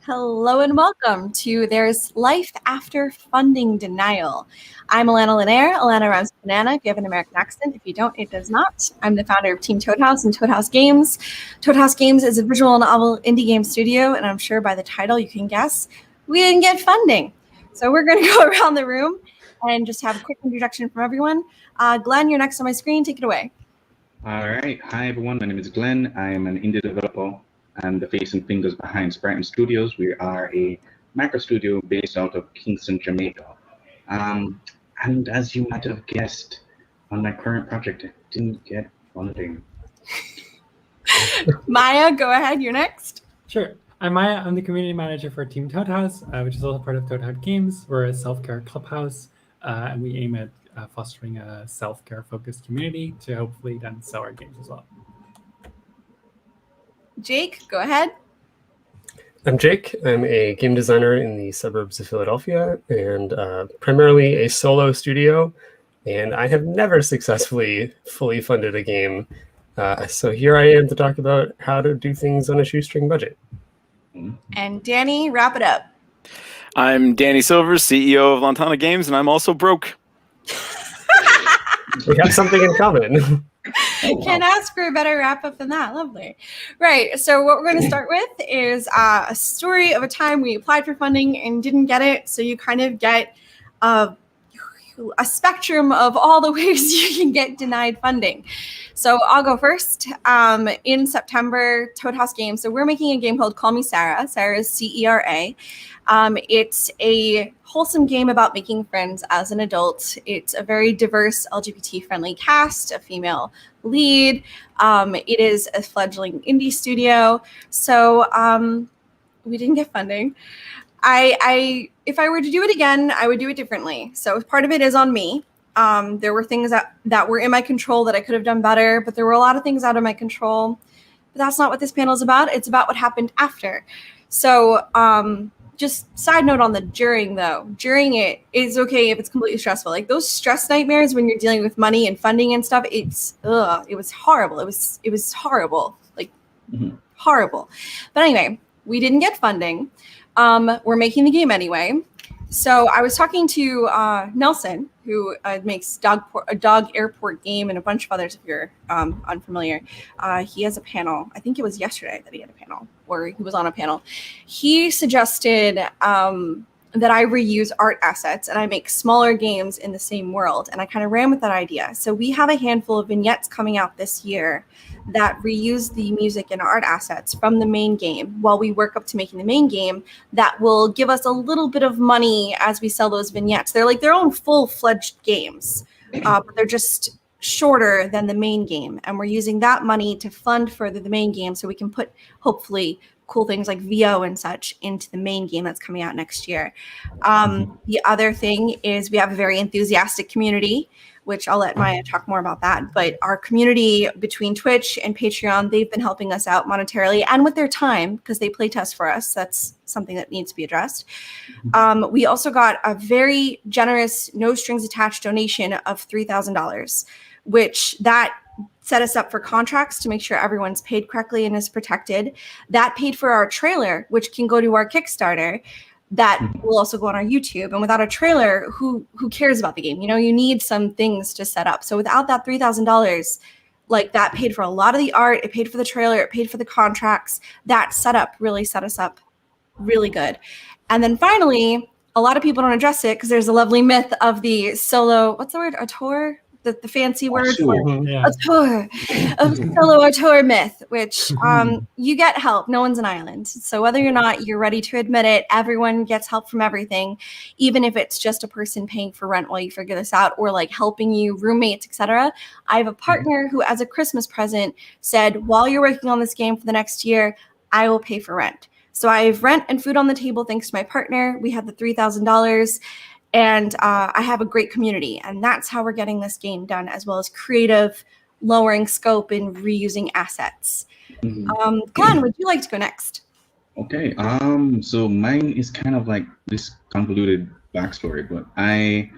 Hello and welcome to There's Life After Funding Denial. I'm Alana Linaire. Alana rhymes with banana if you have an American accent. If you don't, it does not. I'm the founder of Team Toad House and Toad House Games. Toad House Games is a visual novel indie game studio, and I'm sure by the title you can guess we didn't get funding. So we're going to go around the room and just have a quick introduction from everyone. Glenn, you're next on my screen. Take it away. All right. Hi, everyone. My name is Glenn. I am an indie developer and the face and fingers behind Spartan Studios. We are a macro studio based out of Kingston, Jamaica. And as you might have guessed, on my current project, I didn't get funding. Maya, go ahead. You're next. Sure. I'm Maya. I'm the community manager for Team Toad House, which is also part of Toad House Games. We're a self-care clubhouse, and we aim at fostering a self-care focused community to hopefully then sell our games as well. Jake, go ahead. I'm Jake. I'm a game designer in the suburbs of Philadelphia and primarily a solo studio. And I have never successfully fully funded a game. So here I am to talk about how to do things on a shoestring budget. And Danny, wrap it up. I'm Danny Silvers, CEO of Lantana Games, and I'm also broke. We have something in common. Can't ask for a better wrap up than that. Lovely. Right. So what we're going to start with is a story of a time we applied for funding and didn't get it. So you kind of get a spectrum of all the ways you can get denied funding. So I'll go first. In September, Toad House Games. So we're making a game called Call Me Sarah. Sarah is CERA. It's a wholesome game about making friends as an adult. It's a very diverse LGBT-friendly cast, a female lead. It is a fledgling indie studio. So we didn't get funding. If I were to do it again, I would do it differently. So part of it is on me. There were things that were in my control that I could have done better, but there were a lot of things out of my control. But that's not what this panel is about. It's about what happened after. So just side note on the during, though. During it is okay if it's completely stressful. Like those stress nightmares when you're dealing with money and funding and stuff, it was horrible. It was horrible, like horrible. But anyway, we didn't get funding. We're making the game anyway. So I was talking to Nelson, who makes a dog airport game and a bunch of others if you're unfamiliar. He has a panel. I think it was yesterday that he had a panel, or he was on a panel. He suggested that I reuse art assets and I make smaller games in the same world. And I kind of ran with that idea. So we have a handful of vignettes coming out this year that reuse the music and art assets from the main game while we work up to making the main game that will give us a little bit of money as we sell those vignettes. They're like their own full-fledged games, but they're just shorter than the main game. And we're using that money to fund further the main game so we can put, hopefully, cool things like VO and such into the main game that's coming out next year. The other thing is we have a very enthusiastic community, which I'll let Maya talk more about that. But our community between Twitch and Patreon, they've been helping us out monetarily and with their time because they play test for us. That's something that needs to be addressed. We also got a very generous, no strings attached donation of $3,000, which that set us up for contracts to make sure everyone's paid correctly and is protected. That paid for our trailer, which can go to our Kickstarter. That will also go on our YouTube. And without a trailer, who cares about the game? You know, you need some things to set up. So without that $3,000, like that paid for a lot of the art, it paid for the trailer, it paid for the contracts. That setup really set us up really good. And then finally, a lot of people don't address it because there's a lovely myth of the solo, what's the word, auteur? The fancy word for auteur, of solo auteur myth, which you get help. No one's an island. So whether or not you're ready to admit it, everyone gets help from everything, even if it's just a person paying for rent while you figure this out or like helping you, roommates, etc. I have a partner who, as a Christmas present, said, while you're working on this game for the next year, I will pay for rent. So I have rent and food on the table thanks to my partner. We had the $3,000. And I have a great community, and that's how we're getting this game done, as well as creative, lowering scope and reusing assets. Glenn, would you like to go next? Okay. So mine is kind of like this convoluted backstory, but I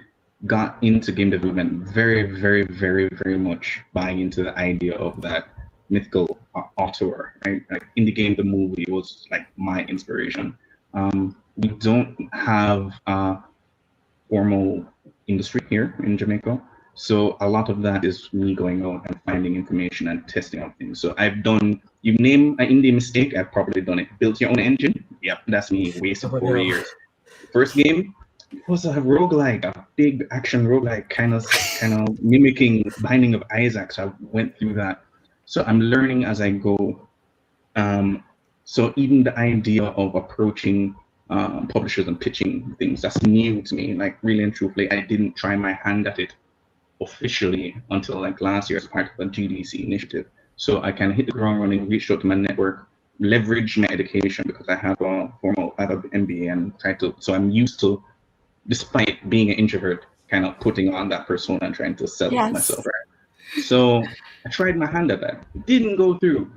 got into game development very, very, very, very much buying into the idea of that mythical auteur, right? Like in the game, the movie was like my inspiration. We don't have a formal industry here in Jamaica. So a lot of that is me going out and finding information and testing out things. So I've done, you name an indie mistake, I've probably done it. Built your own engine? Yep, that's me, wasted 4 years. First game was a roguelike, a big action roguelike, kind of mimicking Binding of Isaac. So I went through that. So I'm learning as I go. So even the idea of approaching publishers and pitching things, that's new to me. Like really and truthfully, I didn't try my hand at it officially until like last year as part of the GDC initiative. So I can hit the ground running, reach out to my network, leverage my education because I have an MBA and try to, so I'm used to, despite being an introvert, kind of putting on that persona and trying to sell myself. Right? So I tried my hand at that. It didn't go through.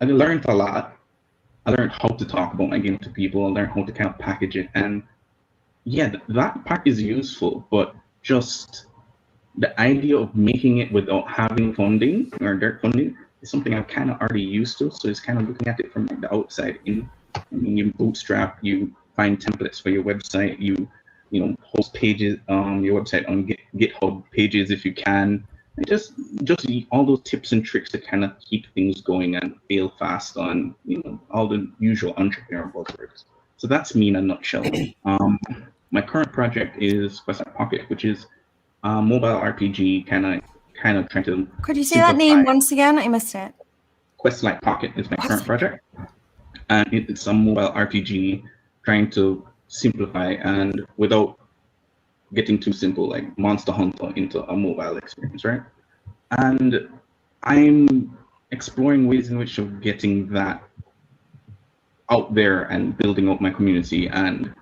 I learned a lot. I learned how to talk about my game to people. I learned how to kind of package it. And yeah, that part is useful, but just the idea of making it without having funding or direct funding is something I'm kind of already used to. So it's kind of looking at it from like the outside in. I mean, you bootstrap, you find templates for your website, you host pages on your website on GitHub pages if you can. And just all those tips and tricks to kind of keep things going and fail fast on all the usual entrepreneurial buzzwords. So that's me in a nutshell. My current project is Questlight Pocket, which is a mobile RPG kind of trying to. Could you say that name once again? I missed it. Questlight Pocket is my current project, and it's a mobile RPG trying to simplify and without getting too simple, like Monster Hunter into a mobile experience, right? And I'm exploring ways in which of getting that out there and building up my community and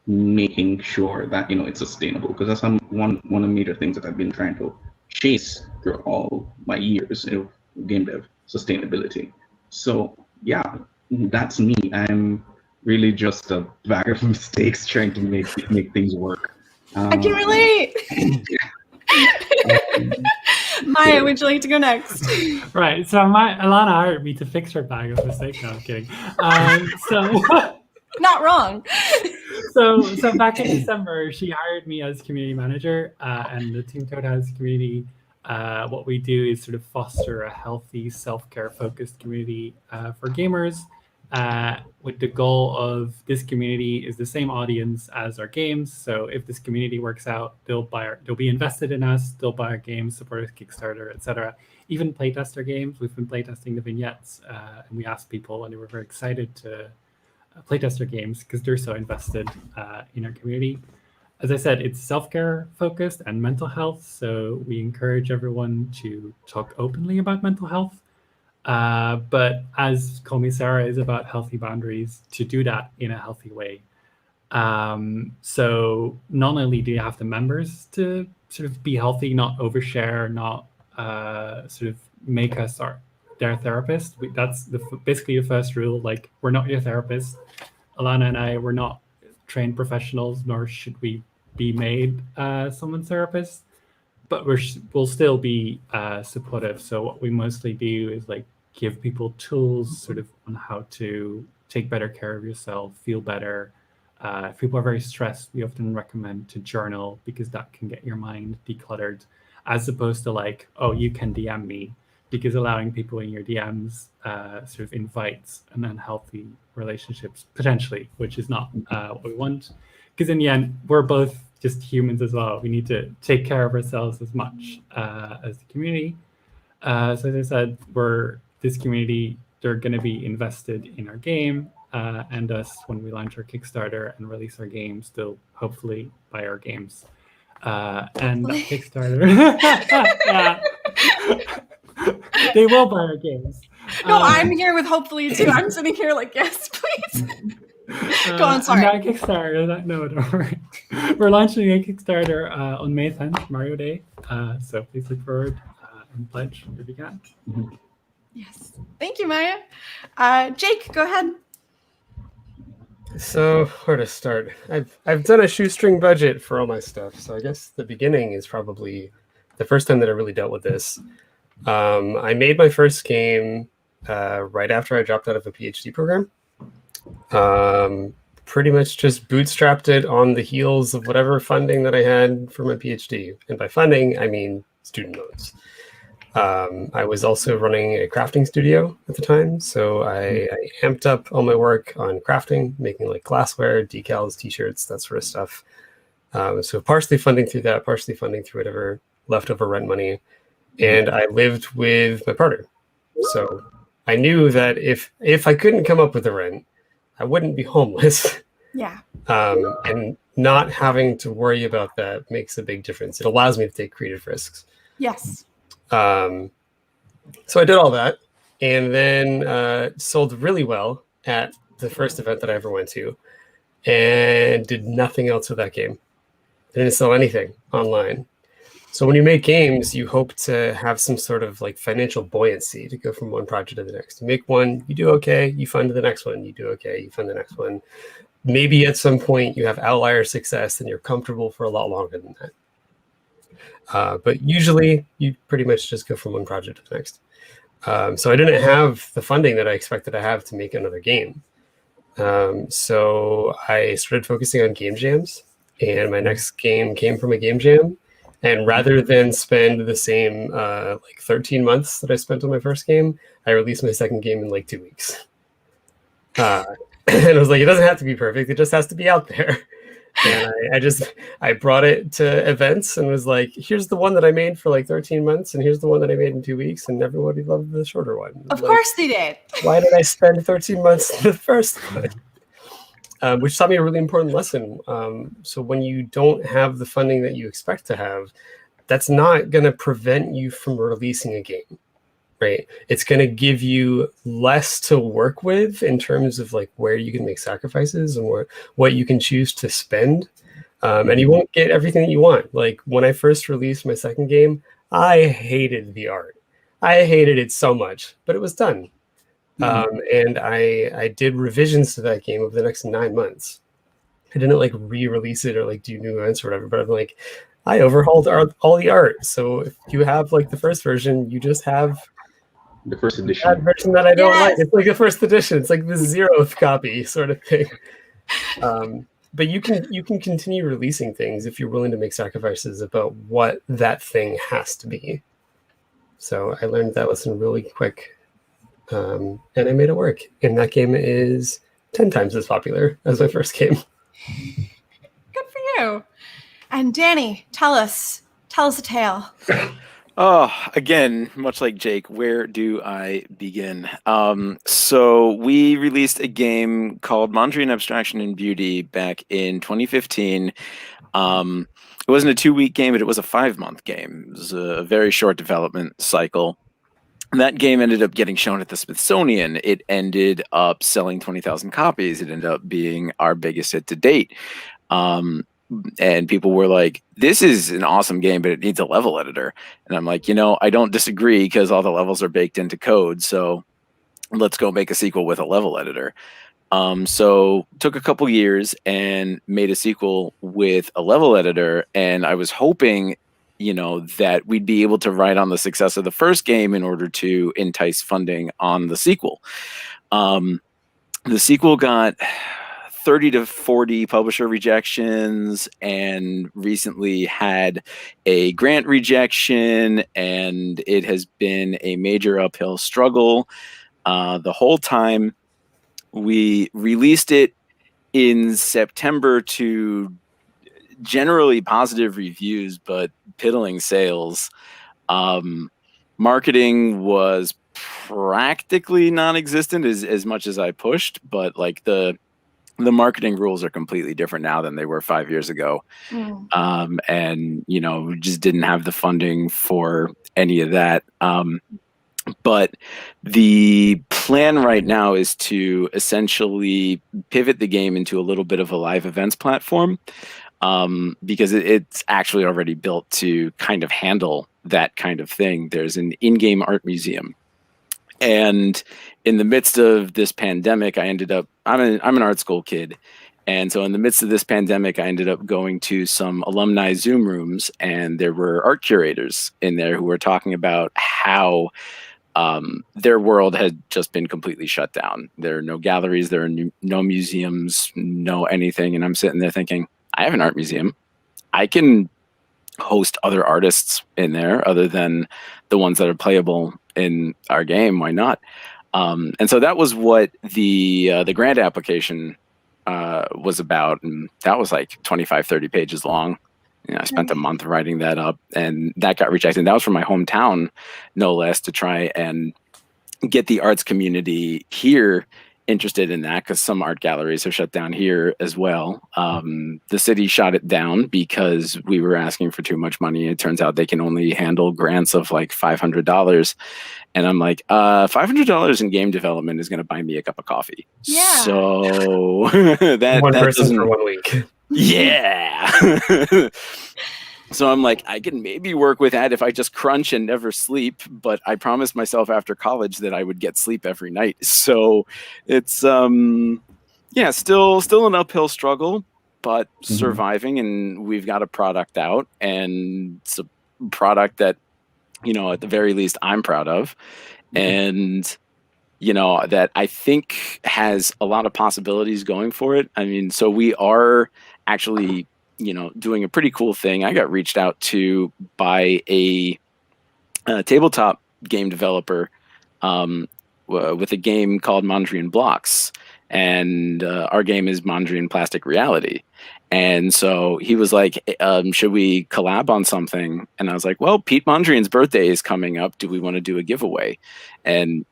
making sure that it's sustainable, because that's one of the major things that I've been trying to chase through all my years of game dev: sustainability. So yeah, that's me. I'm really just a bag of mistakes trying to make things work. I can relate. Maya, would you like to go next? Right. So Alana hired me to fix her bag of mistakes. No, I'm kidding. Not wrong. So back in December, she hired me as community manager, and the Team Toad House community. What we do is sort of foster a healthy, self-care focused community for gamers, with the goal of this community is the same audience as our games. So if this community works out, they'll be invested in us, they'll buy our games, support our Kickstarter, etc. Even playtest our games. We've been playtesting the vignettes, and we asked people, and they were very excited to playtest our games because they're so invested in our community. As I said, it's self-care focused and mental health. So we encourage everyone to talk openly about mental health. But as Call Me Sarah is about healthy boundaries, to do that in a healthy way. So not only do you have the members to sort of be healthy, not overshare, not sort of make us their therapist. That's basically the first rule. Like, we're not your therapist. Alana and I, we're not trained professionals, nor should we be made someone's therapist. But we'll still be supportive. So what we mostly do is like give people tools sort of on how to take better care of yourself, feel better. If people are very stressed, we often recommend to journal because that can get your mind decluttered, as opposed to like, oh, you can DM me, because allowing people in your DMs sort of invites an unhealthy relationships potentially, which is not what we want. Because in the end, we're both just humans as well. We need to take care of ourselves as much as the community. So as I said, this community, they're going to be invested in our game and us when we launch our Kickstarter and release our games. They'll hopefully buy our games. And that Kickstarter, yeah. They will buy our games. No, I'm here with hopefully too. I'm sitting here like, yes, please. Go on, sorry. On that Kickstarter, don't worry. We're launching a Kickstarter on May 10th, Mario Day. So please look forward and pledge if you can. Mm-hmm. Yes. Thank you, Maya. Jake, go ahead. So where to start? I've done a shoestring budget for all my stuff. So I guess the beginning is probably the first time that I really dealt with this. I made my first game right after I dropped out of a PhD program. Pretty much just bootstrapped it on the heels of whatever funding that I had for my PhD. And by funding, I mean student loans. I was also running a crafting studio at the time, so I amped up all my work on crafting, making like glassware, decals, t-shirts, that sort of stuff. So partially funding through that, partially funding through whatever leftover rent money. And I lived with my partner. So I knew that if I couldn't come up with the rent, I wouldn't be homeless. Yeah. And not having to worry about that makes a big difference. It allows me to take creative risks. Yes. So I did all that, and then sold really well at the first event that I ever went to, and did nothing else with that game. Didn't sell anything online. So when you make games, you hope to have some sort of like financial buoyancy to go from one project to the next. You make one, you do okay, you fund the next one, you do okay, you fund the next one. Maybe at some point you have outlier success and you're comfortable for a lot longer than that. But usually you pretty much just go from one project to the next. So I didn't have the funding that I expected to have to make another game. So I started focusing on game jams, and my next game came from a game jam. And rather than spend the same like 13 months that I spent on my first game, I released my second game in like 2 weeks. And I was like, it doesn't have to be perfect. It just has to be out there. And I brought it to events and was like, here's the one that I made for like 13 months, and here's the one that I made in 2 weeks, and everybody loved the shorter one. Of course they did. Why did I spend 13 months on the first one? Which taught me a really important lesson. So when you don't have the funding that you expect to have, that's not going to prevent you from releasing a game, right? It's going to give you less to work with in terms of like where you can make sacrifices and what you can choose to spend. And you won't get everything that you want. Like when I first released my second game, I hated the art. I hated it so much, but it was done. And I did revisions to that game over the next 9 months. I didn't like re-release it or like do new events or whatever, but I'm like, I overhauled all the art. So if you have like the first version, you just have the first edition. That version that I don't like. It's like the first edition. It's like the 0th copy sort of thing. But you can continue releasing things if you're willing to make sacrifices about what that thing has to be. So I learned that lesson really quick. And I made it work. And that game is 10 times as popular as my first game. Good for you. And Danny, tell us a tale. Oh, again, much like Jake, where do I begin? So we released a game called Mondrian Abstraction and Beauty back in 2015. It wasn't a 2-week game, but it was a 5-month game. It was a very short development cycle. That game ended up getting shown at the Smithsonian. It ended up selling 20,000 copies. It ended up being our biggest hit to date. And people were like, this is an awesome game, but it needs a level editor. And I'm like, I don't disagree because all the levels are baked into code. So let's go make a sequel with a level editor. So took a couple years and made a sequel with a level editor. And I was hoping that we'd be able to ride on the success of the first game in order to entice funding on the sequel. The sequel got 30 to 40 publisher rejections and recently had a grant rejection, and it has been a major uphill struggle the whole time. We released it in September to generally positive reviews, but piddling sales. Marketing was practically non-existent as much as I pushed, but like the marketing rules are completely different now than they were 5 years ago. And we just didn't have the funding for any of that. But the plan right now is to essentially pivot the game into a little bit of a live events platform. Because it's actually already built to kind of handle that kind of thing. There's an in-game art museum. And in the midst of this pandemic, I'm an art school kid. And so in the midst of this pandemic, I ended up going to some alumni Zoom rooms, and there were art curators in there who were talking about how their world had just been completely shut down. There are no galleries, there are no museums, no anything. And I'm sitting there thinking, I have an art museum. I can host other artists in there other than the ones that are playable in our game. Why not? And so that was what the grant application was about. And that was like 25, 30 pages long. I spent a month writing that up, and that got rejected. That was from my hometown, no less, to try and get the arts community here interested in that, because some art galleries are shut down here as well. The city shot it down because we were asking for too much money. It turns out they can only handle grants of like $500. And I'm like, $500 in game development is going to buy me a cup of coffee. Yeah. So one that person doesn't, for 1 week. yeah. So I'm like, I can maybe work with that if I just crunch and never sleep, but I promised myself after college that I would get sleep every night. So it's still an uphill struggle, but surviving, and we've got a product out, and it's a product that, at the very least I'm proud of, and that I think has a lot of possibilities going for it. I mean, so we are actually doing a pretty cool thing. I got reached out to by a tabletop game developer with a game called Mondrian Blocks, and our game is Mondrian Plastic Reality. And so he was like, should we collab on something? And I was like, well, Pete Mondrian's birthday is coming up. Do we want to do a giveaway? And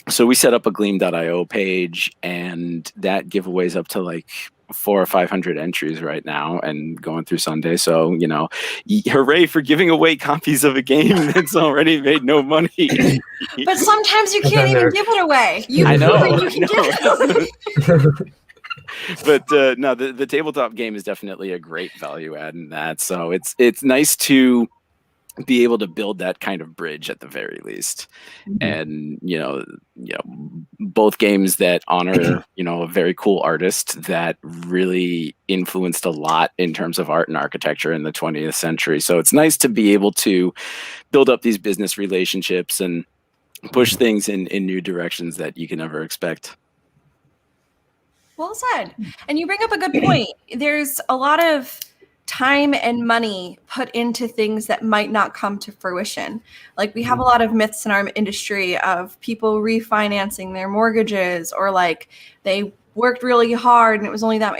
so we set up a Gleam.io page, and that giveaway is up to like 400 or 500 entries right now and going through Sunday. So, hooray for giving away copies of a game that's already made no money. But sometimes you can't even give it away. I know. You can give it. But no, the tabletop game is definitely a great value add in that. So it's nice to be able to build that kind of bridge at the very least. And both games that honor a very cool artist that really influenced a lot in terms of art and architecture in the 20th century. So it's nice to be able to build up these business relationships and push things in new directions that you can never expect. Well said. And you bring up a good point. There's a lot of time and money put into things that might not come to fruition. Like, we have a lot of myths in our industry of people refinancing their mortgages, or like they worked really hard and it was only that.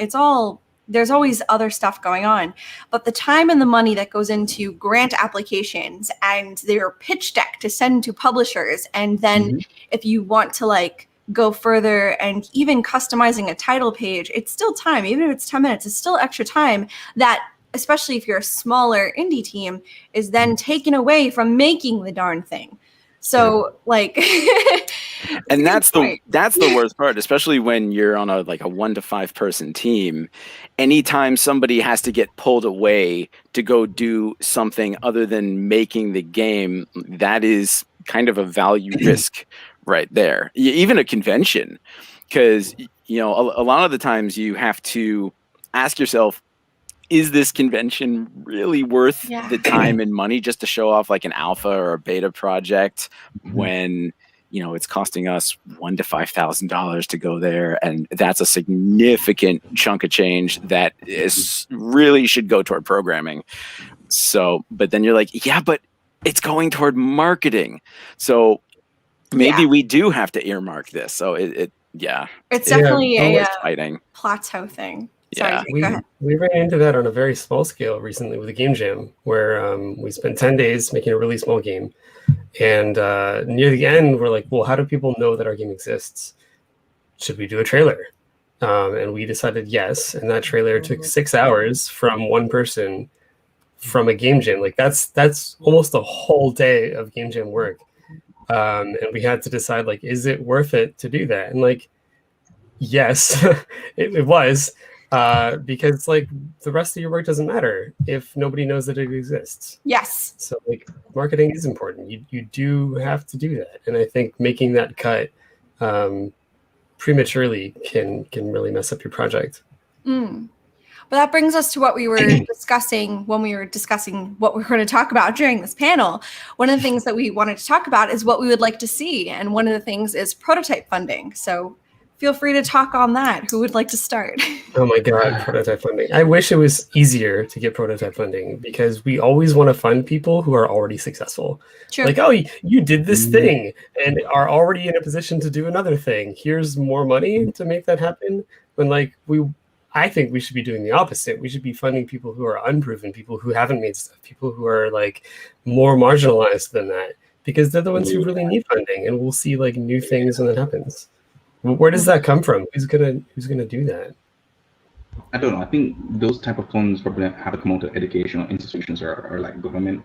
There's always other stuff going on. But the time and the money that goes into grant applications and their pitch deck to send to publishers, and then if you want to like go further and even customizing a title page, it's still time. Even if it's 10 minutes, it's still extra time that, especially if you're a smaller indie team, is then taken away from making the darn thing. So like, and that's the worst part, especially when you're on a 1 to 5 person team. Anytime somebody has to get pulled away to go do something other than making the game, that is kind of a value risk right there. Even a convention, because a lot of the times you have to ask yourself, is this convention really worth the time and money just to show off like an alpha or a beta project when it's costing us $1,000 to $5,000 to go there, and that's a significant chunk of change that really should go toward programming. So, but then you're like, yeah, but it's going toward marketing. So maybe we do have to earmark this. So it's definitely a fighting plateau thing. Yeah, Sorry, we ran into that on a very small scale recently with a game jam where we spent 10 days making a really small game. And near the end, we're like, well, how do people know that our game exists? Should we do a trailer? And we decided yes. And that trailer took 6 hours from one person from a game jam. Like that's almost a whole day of game jam work. And we had to decide, like, is it worth it to do that? And like, yes, it was. Because like the rest of your work doesn't matter if nobody knows that it exists. Yes. So like marketing is important. You do have to do that. And I think making that cut prematurely can really mess up your project. But that brings us to what we were discussing when we were discussing what we're going to talk about during this panel. One of the things that we wanted to talk about is what we would like to see. And one of the things is prototype funding. So feel free to talk on that. Who would like to start? Oh my God, prototype funding. I wish it was easier to get prototype funding because we always want to fund people who are already successful. True. Like, oh, you did this thing and are already in a position to do another thing. Here's more money to make that happen. When I think we should be doing the opposite. We should be funding people who are unproven, people who haven't made stuff, people who are like more marginalized than that, because they're the ones who really need funding, and we'll see like new things when that happens. Where does that come from? Who's gonna do that? I don't know. I think those type of funds probably have to come out of educational institutions or like government,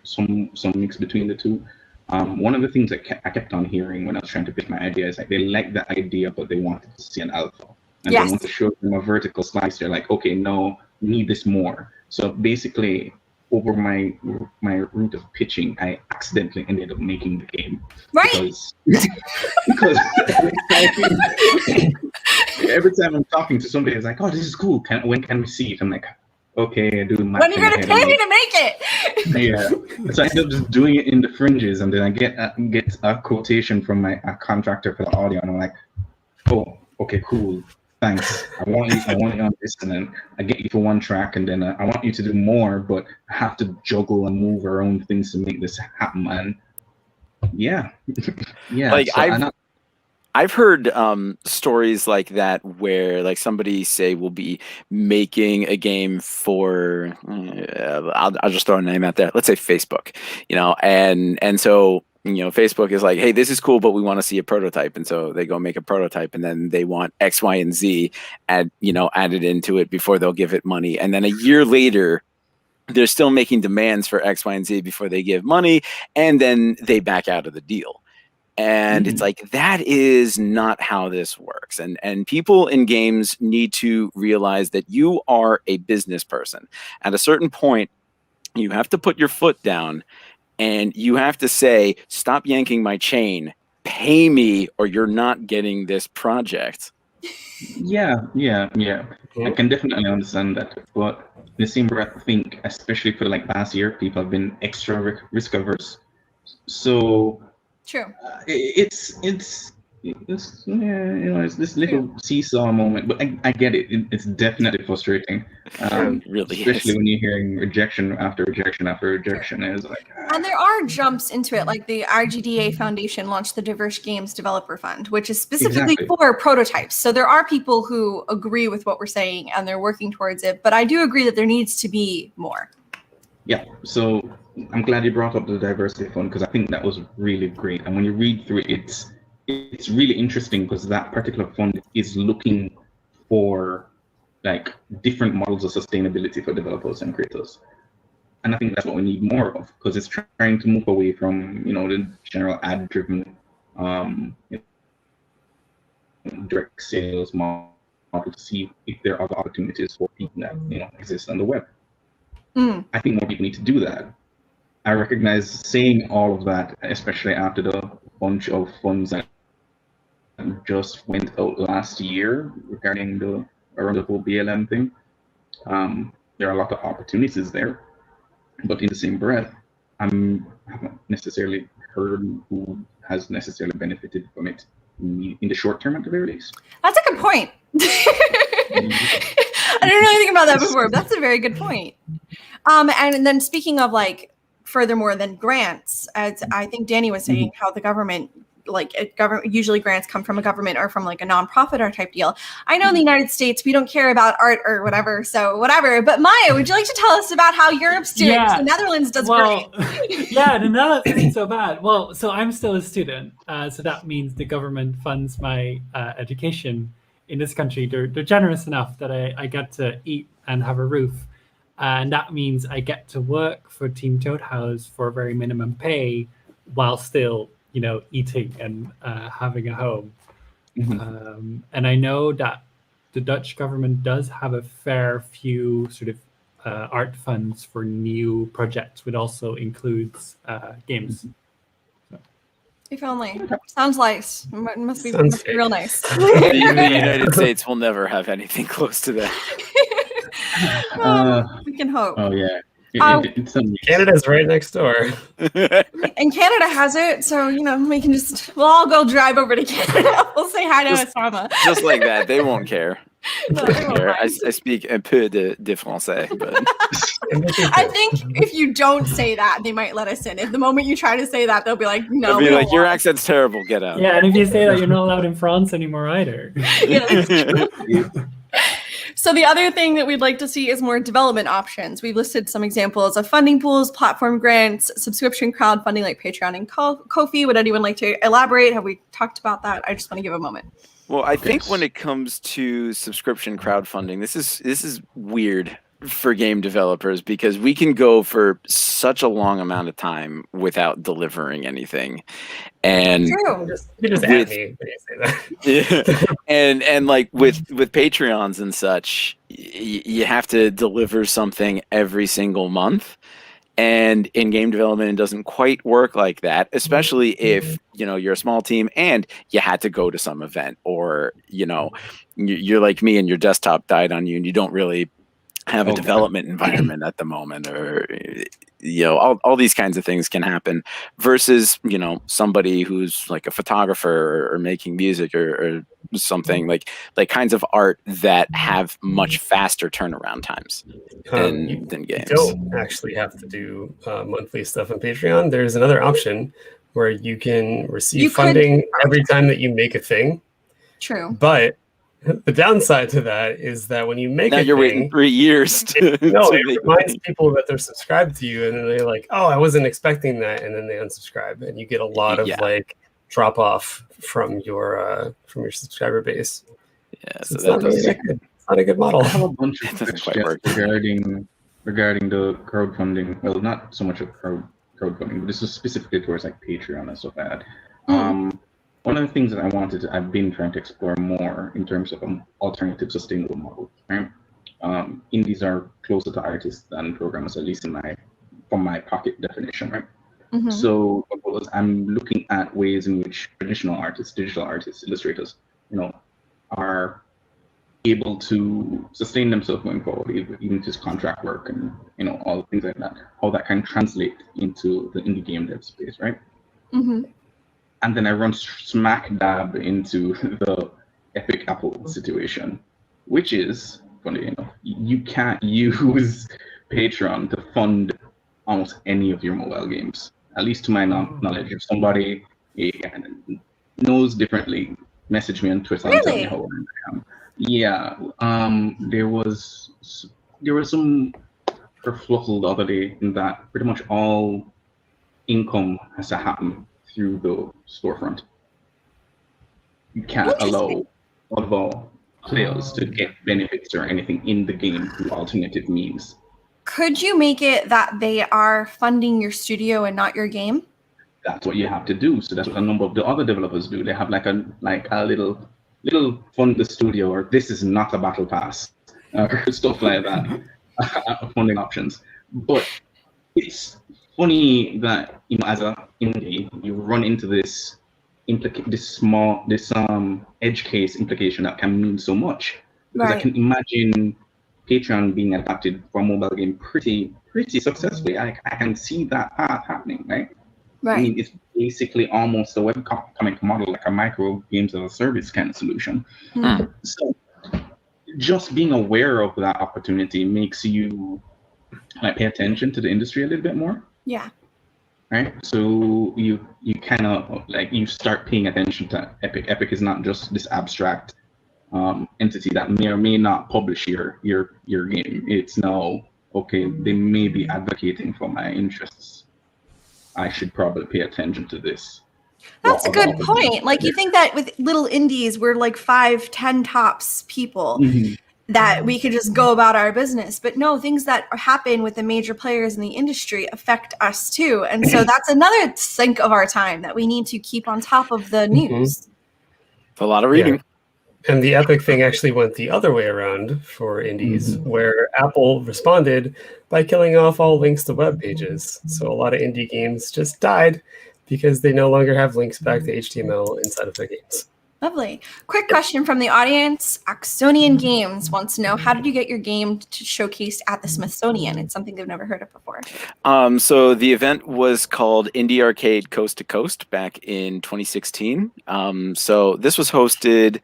some mix between the two. One of the things that I kept on hearing when I was trying to pitch my idea is like they like the idea, but they wanted to see an alpha. And they want to show them a vertical slice. They're like, okay, no, we need this more. So basically, over my route of pitching, I accidentally ended up making the game. Right. Because every time I'm talking to somebody, it's like, oh, this is cool. When can we see it? I'm like, okay, I do my. When are you gonna pay me to make it? Yeah. So I end up just doing it in the fringes, and then I get a quotation from a contractor for the audio, and I'm like, oh, okay, cool. Thanks. I want you on this, and then I get you for one track, and then I want you to do more, but I have to juggle and move around things to make this happen. And yeah, yeah. Like so I've heard stories like that where like somebody say will be making a game for I'll just throw a name out there. Let's say Facebook, and so. Facebook is like, hey, this is cool, but we want to see a prototype. And so they go make a prototype, and then they want X, Y, and Z added into it before they'll give it money. And then a year later, they're still making demands for X, Y, and Z before they give money. And then they back out of the deal. And it's like, that is not how this works. And people in games need to realize that you are a business person. At a certain point, you have to put your foot down. And you have to say, stop yanking my chain, pay me, or you're not getting this project. Yeah. I can definitely understand that. But in the same breath, I think, especially for like last year, people have been extra risk averse. So True. It's this little seesaw moment, but I get it. It's definitely frustrating. It really especially is. when you're hearing rejection after rejection after rejection. It's like, And there are jumps into it, like the RGDA Foundation launched the Diverse Games Developer Fund, which is specifically for prototypes. So there are people who agree with what we're saying and they're working towards it. But I do agree that there needs to be more. Yeah. So I'm glad you brought up the diversity fund, because I think that was really great. And when you read through it, it's really interesting because that particular fund is looking for like different models of sustainability for developers and creators. And I think that's what we need more of, because it's trying to move away from, the general ad-driven direct sales model to see if there are other opportunities for people that exist on the web. I think more people need to do that. I recognize saying all of that, especially after the bunch of funds that just went out last year regarding around the whole BLM thing. There are a lot of opportunities there, but in the same breath, I haven't necessarily heard who has necessarily benefited from it in the short term at the very least. That's a good point. I didn't really think about that before, but that's a very good point. And then speaking of like furthermore than grants, as I think Danny was saying, how the government usually grants come from a government or from like a nonprofit or type deal. I know in the United States, we don't care about art or whatever. So whatever. But Maya, would you like to tell us about how Europe's doing? Yeah. The Netherlands does great. Yeah, the Netherlands isn't so bad. Well, so I'm still a student. So that means the government funds my education in this country. They're generous enough that I get to eat and have a roof. And that means I get to work for Team Toad House for a very minimum pay while still eating and having a home. And I know that the Dutch government does have a fair few sort of art funds for new projects, which also includes games. If only. Sounds nice. It must be real nice. The United States will never have anything close to that. We can hope. Oh yeah. It's Canada's right next door. And Canada has it, so we can we'll all go drive over to Canada. We'll say hi to Osama. Just like that, they won't care. No, they won't mind. I speak un peu de français, but I think if you don't say that, they might let us in. If the moment you try to say that, they'll be like, "No." they'll be like, "Your accent's terrible. Get out." Yeah, and if you say that, you're not allowed in France anymore either. Yeah, that's true. So the other thing that we'd like to see is more development options. We've listed some examples of funding pools, platform grants, subscription crowdfunding like Patreon and Ko-fi. Would anyone like to elaborate? Have we talked about that? I just want to give a moment. Well, I think when it comes to subscription crowdfunding, this is weird for game developers because we can go for such a long amount of time without delivering anything. And True. You just at me when you say that. Yeah. and like with Patreons and such, you have to deliver something every single month. And in game development, it doesn't quite work like that, especially if you're a small team and you had to go to some event, or you're like me and your desktop died on you and you don't really have a development environment at the moment, or all these kinds of things can happen versus somebody who's like a photographer or making music or something like kinds of art that have much faster turnaround times than games. You don't actually have to do monthly stuff on Patreon. There's another option where you can receive funding every time that you make a thing. True. But the downside to that is that when you make now a you're thing, waiting 3 years to it reminds people that they're subscribed to you, and then they're like, "Oh, I wasn't expecting that," and then they unsubscribe, and you get a lot of drop off from your subscriber base. Yeah, so it's not a good model. I have a bunch of questions regarding the crowdfunding. Well, not so much of crowdfunding, but this is specifically towards like Patreon and stuff like that. One of the things that I've been trying to explore more in terms of an alternative sustainable model, right? Indies are closer to artists than programmers, at least from my pocket definition, right? Mm-hmm. So I'm looking at ways in which traditional artists, digital artists, illustrators, are able to sustain themselves going forward, even just contract work and all things like that. How that can translate into the indie game dev space, right? Mm-hmm. And then I run smack dab into the Epic Apple situation, which is funny enough. You can't use Patreon to fund almost any of your mobile games, at least to my knowledge. If somebody knows differently, message me on Twitter. Really? And tell me how I am. Yeah. There was some kerfuffle the other day in that pretty much all income has to happen through the storefront. You can't allow players to get benefits or anything in the game through alternative means. Could you make it that they are funding your studio and not your game? That's what you have to do. So that's what a number of the other developers do. They have like a little fund the studio, or this is not a battle pass, or stuff like that. Funding options. But it's funny that as a indie, you run into this edge case implication that can mean so much. Because I can imagine Patreon being adapted for a mobile game pretty successfully. I can see that path happening, right? Right. I mean, it's basically almost a webcomic model, like a micro games as a service kind of solution. Mm. So just being aware of that opportunity makes you pay attention to the industry a little bit more. Yeah. Right. So you kind of you start paying attention to Epic. Epic is not just this abstract entity that may or may not publish your game. It's now, okay, they may be advocating for my interests. I should probably pay attention to this. That's a good point. Like, you think that with little indies, we're like 5-10 tops people that we could just go about our business. But no, things that happen with the major players in the industry affect us too. And so that's another sink of our time that we need to keep on top of the news. A lot of reading. Yeah. And the Epic thing actually went the other way around for indies, where Apple responded by killing off all links to web pages. So a lot of indie games just died because they no longer have links back to HTML inside of their games. Lovely. Quick question from the audience. Axonian Games wants to know, how did you get your game to showcase at the Smithsonian? It's something they've never heard of before. So the event was called Indie Arcade Coast to Coast back in 2016. So this was hosted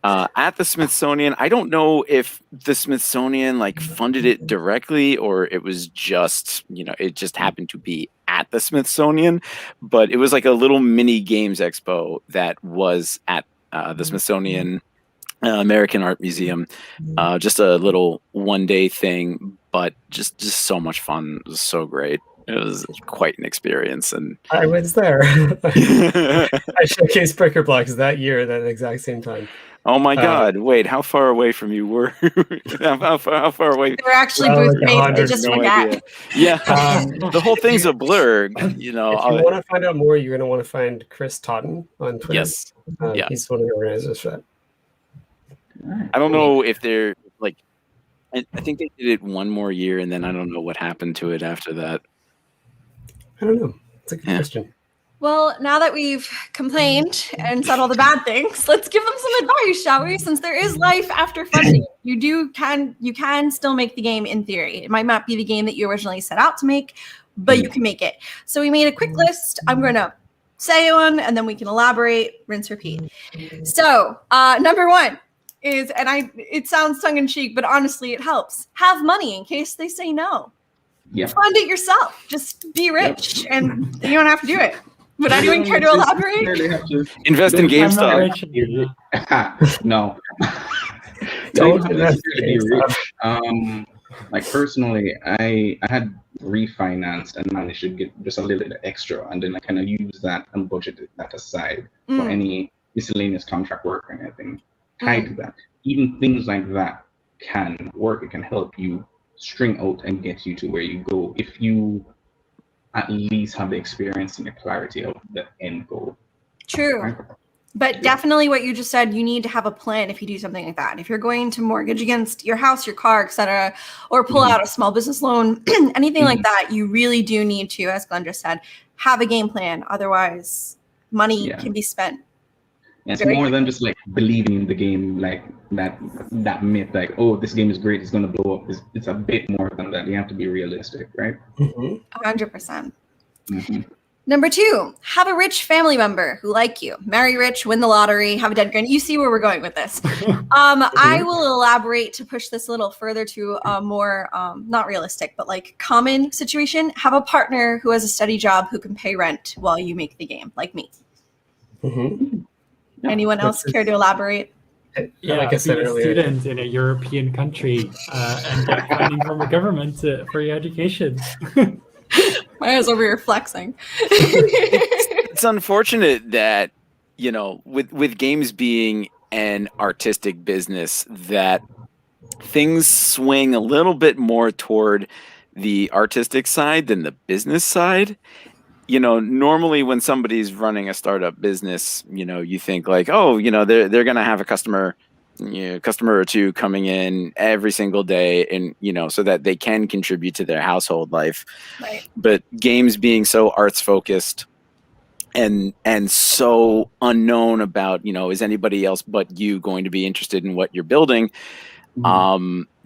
at the Smithsonian. I don't know if the Smithsonian like funded it directly or it was just, it just happened to be at the Smithsonian, but it was like a little mini games expo that was at the Smithsonian American Art Museum. Just a little one-day thing, but just so much fun. It was so great. It was quite an experience, and I was there. I showcased Breaker Blocks that year at that exact same time. Oh my God! Wait, how far away from you were? how far away? They were actually Well, booth like mates. They 100, just no forgot. idea. Yeah, the whole thing's a blur. If you want to find out more, you're going to want to find Chris Totten on Twitter. Yes. Yeah. He's one of the organizers for that. I don't know if they're like. I think they did it one more year, and then I don't know what happened to it after that. I don't know. It's a good question. Well, now that we've complained and said all the bad things, let's give them some advice, shall we? Since there is life after funding, you can still make the game in theory. It might not be the game that you originally set out to make, but you can make it. So we made a quick list. I'm going to say one, and then we can elaborate, rinse, repeat. So number one is, and it sounds tongue-in-cheek, but honestly, it helps. Have money in case they say no. Yeah. Fund it yourself. Just be rich, and you don't have to do it. Would anyone care to elaborate? Invest in I'm not GameStop. rich. No. Don't invest invest in rich. Like personally, I had refinanced and managed to get just a little bit extra, and then I kind of use that and budgeted that aside for any miscellaneous contract work or anything tied to that. Even things like that can work. It can help you string out and get you to where you go if you at least have the experience and the clarity of the end goal. True. Right? But definitely what you just said, you need to have a plan if you do something like that. If you're going to mortgage against your house, your car, etc., or pull out a small business loan, anything like that, you really do need to, as Glenn just said, have a game plan. Otherwise, money can be spent. It's more than just like believing in the game, like that myth, like, oh, this game is great, it's gonna blow up. It's a bit more than that. You have to be realistic, right? 100%. Number two, have a rich family member who like you. Marry rich, win the lottery, have a dead grand. You see where we're going with this. I will elaborate to push this a little further to a more, not realistic, but like common situation. Have a partner who has a steady job who can pay rent while you make the game, like me. Anyone else care to elaborate? Yeah, like I said be a earlier, student in a European country and get funding from the government for your education. I was over here flexing. It's unfortunate that, with games being an artistic business, that things swing a little bit more toward the artistic side than the business side. Normally when somebody's running a startup business, you think like, oh, they're going to have a customer or two coming in every single day, and so that they can contribute to their household life. Right. But games being so arts focused and so unknown about, is anybody else but you going to be interested in what you're building?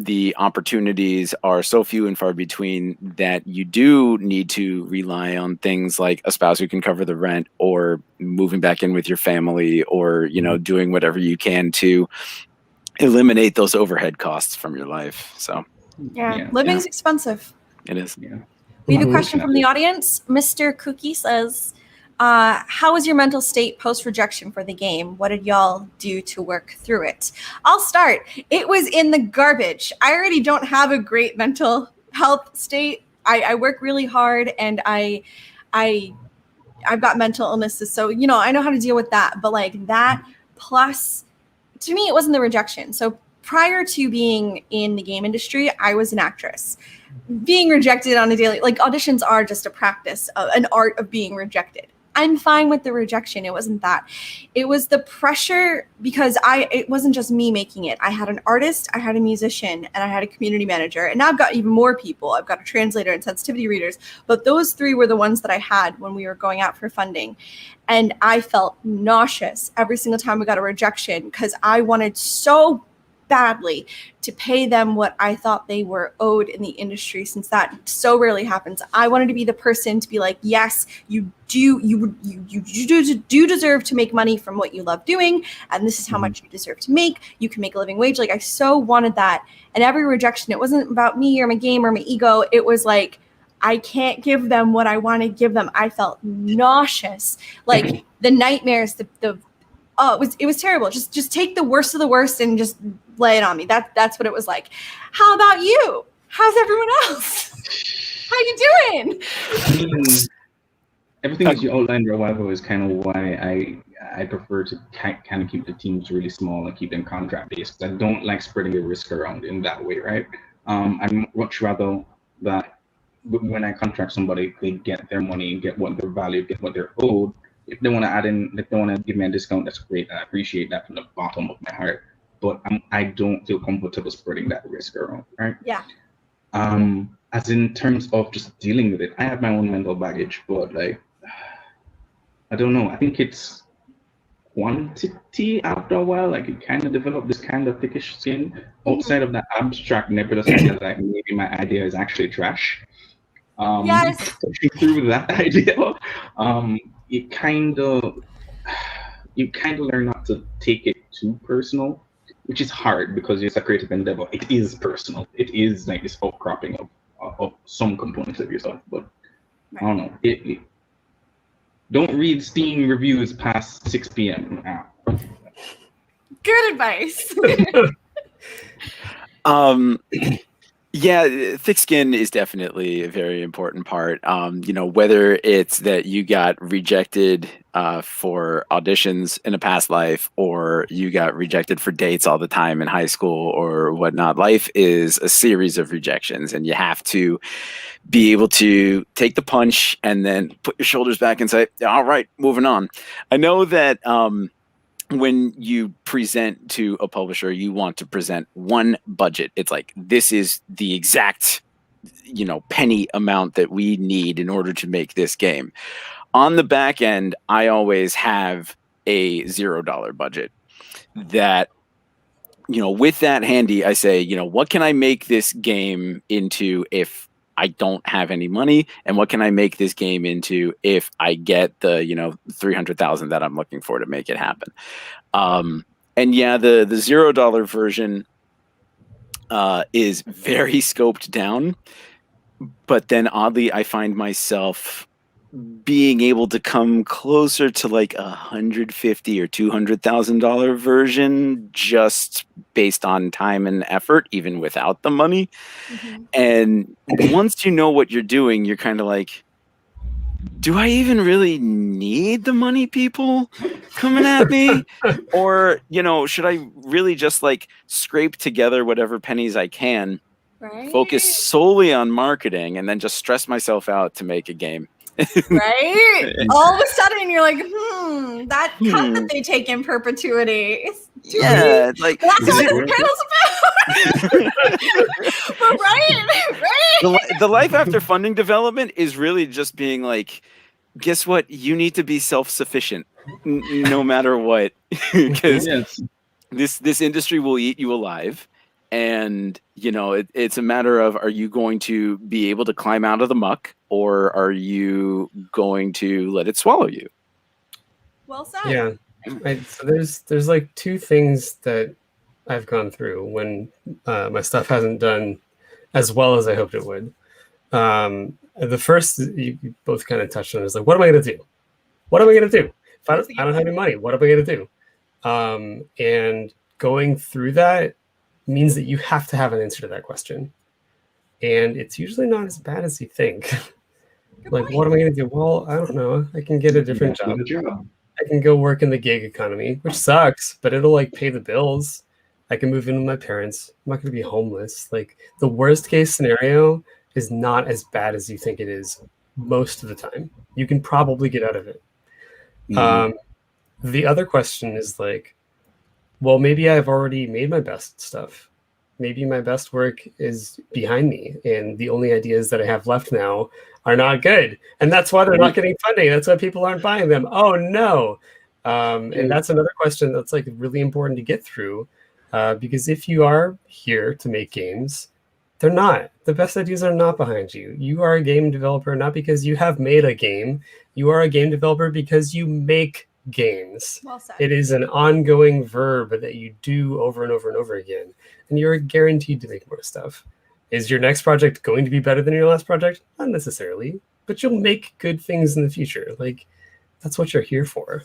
The opportunities are so few and far between that you do need to rely on things like a spouse who can cover the rent, or moving back in with your family, or doing whatever you can to eliminate those overhead costs from your life. So living's expensive. it is. We have a question from the audience. Mr. Cookie says, how was your mental state post-rejection for the game? What did y'all do to work through it? I'll start. It was in the garbage. I already don't have a great mental health state. I work really hard, and I've got mental illnesses. So, I know how to deal with that. But like that, plus, to me, it wasn't the rejection. So prior to being in the game industry, I was an actress. Being rejected on a daily, like auditions are just a practice, an art of being rejected. I'm fine with the rejection. It wasn't that. It was the pressure, because it wasn't just me making it. I had an artist, I had a musician, and I had a community manager. And now I've got even more people. I've got a translator and sensitivity readers. But those three were the ones that I had when we were going out for funding. And I felt nauseous every single time we got a rejection, because I wanted so badly to pay them what I thought they were owed in the industry, since that so rarely happens. I wanted to be the person to be like, yes, you do deserve to make money from what you love doing, and this is how much you deserve to make. You can make a living wage. Like, I so wanted that. And every rejection, it wasn't about me or my game or my ego. It was like, I can't give them what I want to give them. I felt nauseous, like the nightmares, it was terrible. Just take the worst of the worst and just lay it on me. That's what it was like. How about you? How's everyone else? How you doing? Everything that you outlined a while ago is kind of why I prefer to kind of keep the teams really small and keep them contract based. I don't like spreading the risk around in that way, right? I'd much rather that when I contract somebody, they get their money and get what they're valued, get what they're owed. If they want to add in, if they want to give me a discount, that's great. I appreciate that from the bottom of my heart. But I don't feel comfortable spreading that risk around, right? Yeah. As in terms of just dealing with it, I have my own mental baggage, but like, I don't know. I think it's quantity after a while. Like, you kind of develop this kind of thickish skin outside of that abstract nebulous idea, like maybe my idea is actually trash. Yes. Pushing through that idea, you kind of learn not to take it too personal, which is hard because it's a creative endeavor. It is personal. It is like this outcropping of some components of yourself. But I don't know. Don't read Steam reviews past 6 p.m. Good advice. Yeah, thick skin is definitely a very important part. Whether it's that you got rejected for auditions in a past life, or you got rejected for dates all the time in high school or whatnot. Life is a series of rejections, and you have to be able to take the punch and then put your shoulders back and say, all right, moving on. I know that when you present to a publisher, you want to present one budget. It's like, this is the exact, penny amount that we need in order to make this game. On the back end, I always have a $0 budget that, with that handy, I say, what can I make this game into if I don't have any money, and what can I make this game into if I get the, $300,000 that I'm looking for to make it happen. And yeah, the $0 version is very scoped down, but then oddly, I find myself being able to come closer to like $150,000 or $200,000 version, just based on time and effort, even without the money. Mm-hmm. And once you know what you're doing, you're kind of like, do I even really need the money, people coming at me? Or, should I really just like scrape together whatever pennies I can, focus solely on marketing, and then just stress myself out to make a game? Right? All of a sudden you're like, that cut that they take in perpetuity. Yeah, like that's what this panel's about. But right. The life after funding development is really just being like, guess what? You need to be self-sufficient, no matter what, because this industry will eat you alive. And, it's a matter of, are you going to be able to climb out of the muck, or are you going to let it swallow you? Well said. Yeah. So there's like two things that I've gone through when my stuff hasn't done as well as I hoped it would. The first, you both kind of touched on, is like, what am I going to do? What am I going to do? If I don't have any money, what am I going to do? And going through that means that you have to have an answer to that question. And it's usually not as bad as you think. Like, what am I going to do? Well, I don't know. I can get a different job. I can go work in the gig economy, which sucks, but it'll like pay the bills. I can move in with my parents. I'm not going to be homeless. Like, the worst case scenario is not as bad as you think it is most of the time. You can probably get out of it. The other question is like, well, maybe I've already made my best stuff. Maybe my best work is behind me, and the only ideas that I have left now are not good. And that's why they're not getting funding. That's why people aren't buying them. Oh, no. And that's another question that's like really important to get through. Because if you are here to make games, they're not. The best ideas are not behind you. You are a game developer not because you have made a game. You are a game developer because you make games. Well said. It is an ongoing verb that you do over and over and over again. And you're guaranteed to make more stuff. Is your next project going to be better than your last project? Not necessarily, but you'll make good things in the future. Like, that's what you're here for.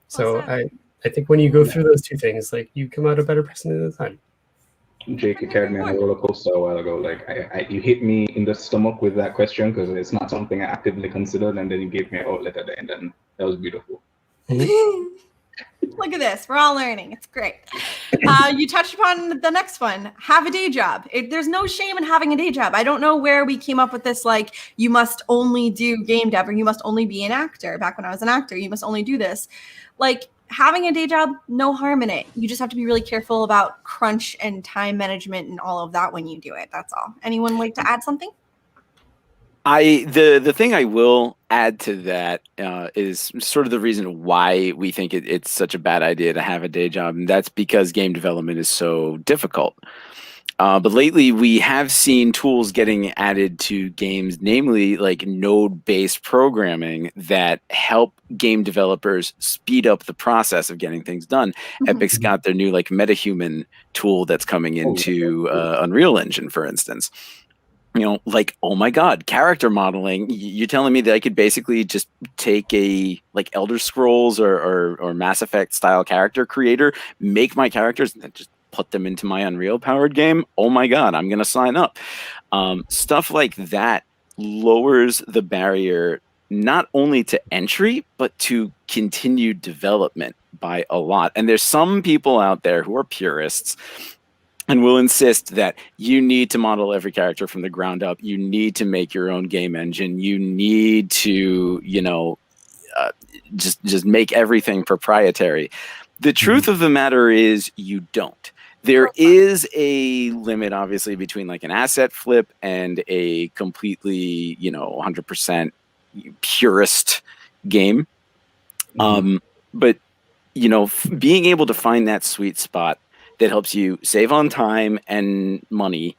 So I think when you go through those two things, like, you come out a better person at a time. Jake, you carried me on a roller coaster a while ago. Like, you hit me in the stomach with that question because it's not something I actively considered, and then you gave me an outlet at the end, and that was beautiful. Look at this. We're all learning. It's great. You touched upon the next one. Have a day job. There's no shame in having a day job. I don't know where we came up with this, like, you must only do game dev or you must only be an actor. Back when I was an actor, you must only do this. Like, having a day job, no harm in it. You just have to be really careful about crunch and time management and all of that when you do it. That's all. Anyone like to add something? The thing I will add to that is sort of the reason why we think it's such a bad idea to have a day job, and that's because game development is so difficult. But lately, we have seen tools getting added to games, namely like node-based programming, that help game developers speed up the process of getting things done. Epic's got their new like MetaHuman tool that's coming into Unreal Engine, for instance. You know, like, oh my God, character modeling. You're telling me that I could basically just take a like Elder Scrolls or Mass Effect style character creator, make my characters, and then just put them into my Unreal powered game? Oh my God, I'm going to sign up. Stuff like that lowers the barrier not only to entry, but to continued development by a lot. And there's some people out there who are purists and will insist that you need to model every character from the ground up. You need to make your own game engine. You need to, just make everything proprietary. The truth of the matter is you don't. There is a limit, obviously, between like an asset flip and a completely, 100% purist game. But, being able to find that sweet spot that helps you save on time and money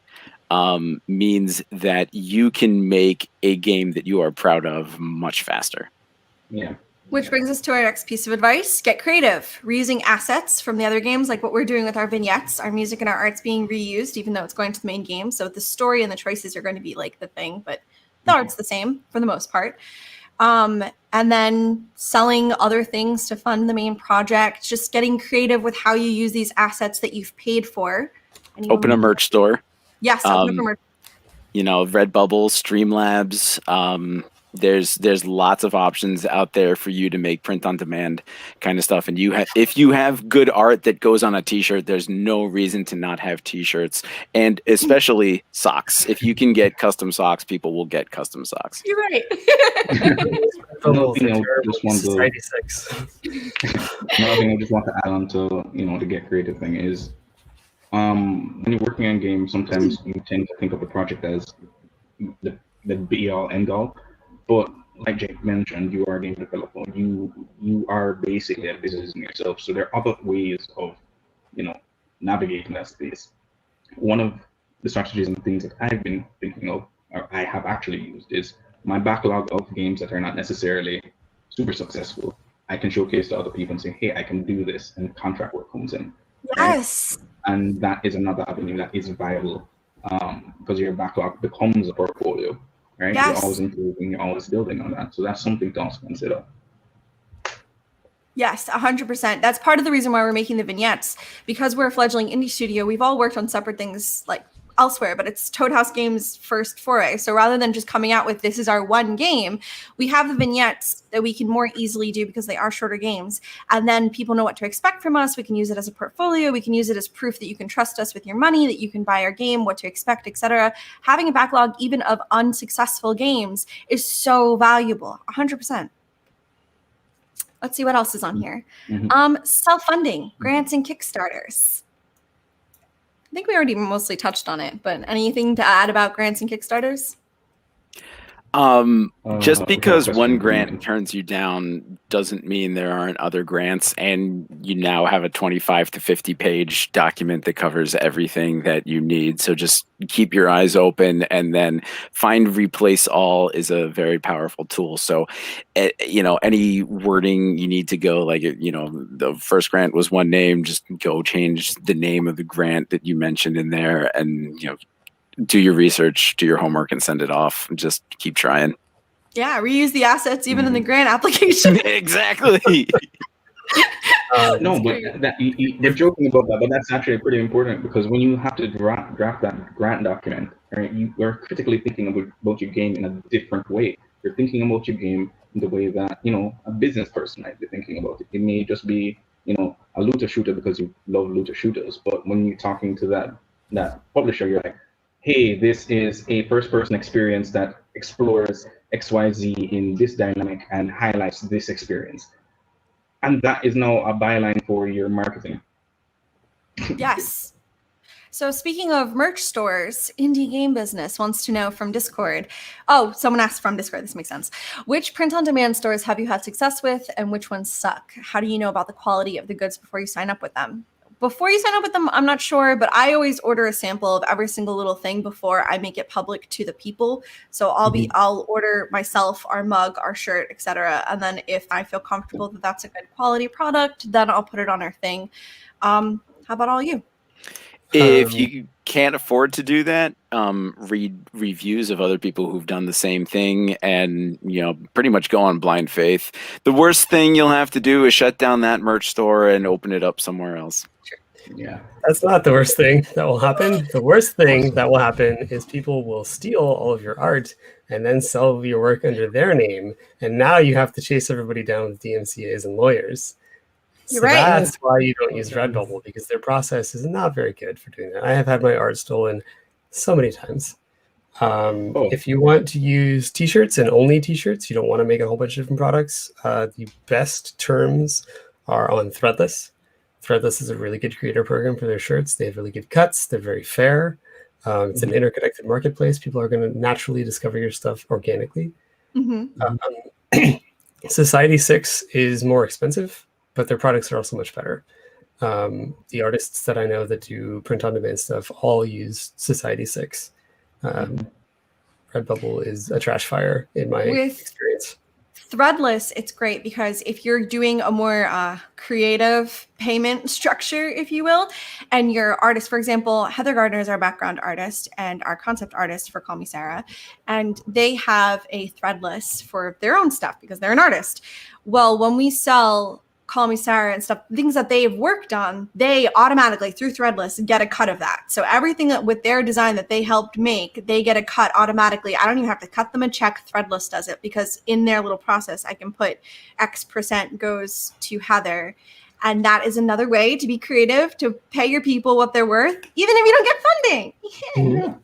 means that you can make a game that you are proud of much faster. Yeah. Which brings us to our next piece of advice. Get creative. Reusing assets from the other games, like what we're doing with our vignettes. Our music and our art's being reused, even though it's going to the main game. So the story and the choices are going to be like the thing, but the art's the same for the most part. And then selling other things to fund the main project. Just getting creative with how you use these assets that you've paid for. Open a merch store. Yes, open a merch. Redbubble, Streamlabs. There's lots of options out there for you to make print on demand kind of stuff. And if you have good art that goes on a t-shirt, there's no reason to not have t-shirts, and especially socks. If you can get custom socks, people will get custom socks. You're right. Another thing I just want to add on to, the get creative thing is, when you're working on games, sometimes you tend to think of a project as the be-all, end-all. But like Jake mentioned, you are a game developer. You are basically a business in yourself. So there are other ways of, navigating that space. One of the strategies and things that I've been thinking of, or I have actually used, is my backlog of games that are not necessarily super successful. I can showcase to other people and say, hey, I can do this, and contract work comes in. Yes. Right? And that is another avenue that is viable, because your backlog becomes a portfolio. Right? Yes. You're always improving, you're always building on that. So that's something to also consider. Yes, 100%. That's part of the reason why we're making the vignettes, because we're a fledgling indie studio. We've all worked on separate things like elsewhere, but it's Toad House Games' first foray. So rather than just coming out with this is our one game, we have the vignettes that we can more easily do because they are shorter games. And then people know what to expect from us. We can use it as a portfolio. We can use it as proof that you can trust us with your money, that you can buy our game, what to expect, etc. Having a backlog even of unsuccessful games is so valuable, 100%. Let's see what else is on here. Mhm. Self-funding, grants and Kickstarters. I think we already mostly touched on it, but anything to add about grants and Kickstarters? Just We have a because question one from grant Megan. turns you down doesn't mean there aren't other grants, and you now have a 25 to 50 page document that covers everything that you need. So just keep your eyes open, and then find replace all is a very powerful tool. So, any wording you need to go, like, the first grant was one name, just go change the name of the grant that you mentioned in there, and, do your research, do your homework, and send it off. Just keep trying. Yeah, reuse the assets even in the grant application. Exactly. No, but great. we're joking about that, but that's actually pretty important, because when you have to draft that grant document, right, you are critically thinking about your game in a different way. You're thinking about your game in the way that, a business person might be thinking about it. It may just be, a looter shooter because you love looter shooters, but when you're talking to that publisher, you're like, hey, this is a first-person experience that explores XYZ in this dynamic and highlights this experience. And that is now a byline for your marketing. Yes. So speaking of merch stores, Indie Game Business wants to know from Discord. Oh, someone asked from Discord. This makes sense. Which print-on-demand stores have you had success with, and which ones suck? How do you know about the quality of the goods before you sign up with them? Before you sign up with them, I'm not sure, but I always order a sample of every single little thing before I make it public to the people. So I'll order myself our mug, our shirt, etc. And then if I feel comfortable that that's a good quality product, then I'll put it on our thing. How about all you? If you can't afford to do that, read reviews of other people who've done the same thing, and pretty much go on blind faith. The worst thing you'll have to do is shut down that merch store and open it up somewhere else. Yeah. That's not the worst thing that will happen. The worst thing that will happen is people will steal all of your art and then sell your work under their name. And now you have to chase everybody down with DMCAs and lawyers. You're So right. that's why you don't use Redbubble, because their process is not very good for doing that. I have had my art stolen so many times. If you want to use t-shirts and only t-shirts, you don't want to make a whole bunch of different products, the best terms are on Threadless. Threadless is a really good creator program for their shirts. They have really good cuts. They're very fair. It's an interconnected marketplace. People are going to naturally discover your stuff organically. Society 6 is more expensive, but their products are also much better. The artists that I know that do print-on-demand stuff all use Society 6. Redbubble is a trash fire in my experience. Threadless, it's great because if you're doing a more creative payment structure, if you will, and your artist, for example, Heather Gardner is our background artist and our concept artist for Call Me Sarah, and they have a Threadless for their own stuff because they're an artist. Well, when we sell Call Me Sarah and stuff, things that they've worked on, they automatically through Threadless get a cut of that. So everything that with their design that they helped make, they get a cut automatically. I don't even have to cut them a check. Threadless does it because in their little process, I can put X% goes to Heather. And that is another way to be creative, to pay your people what they're worth, even if you don't get funding. Yeah.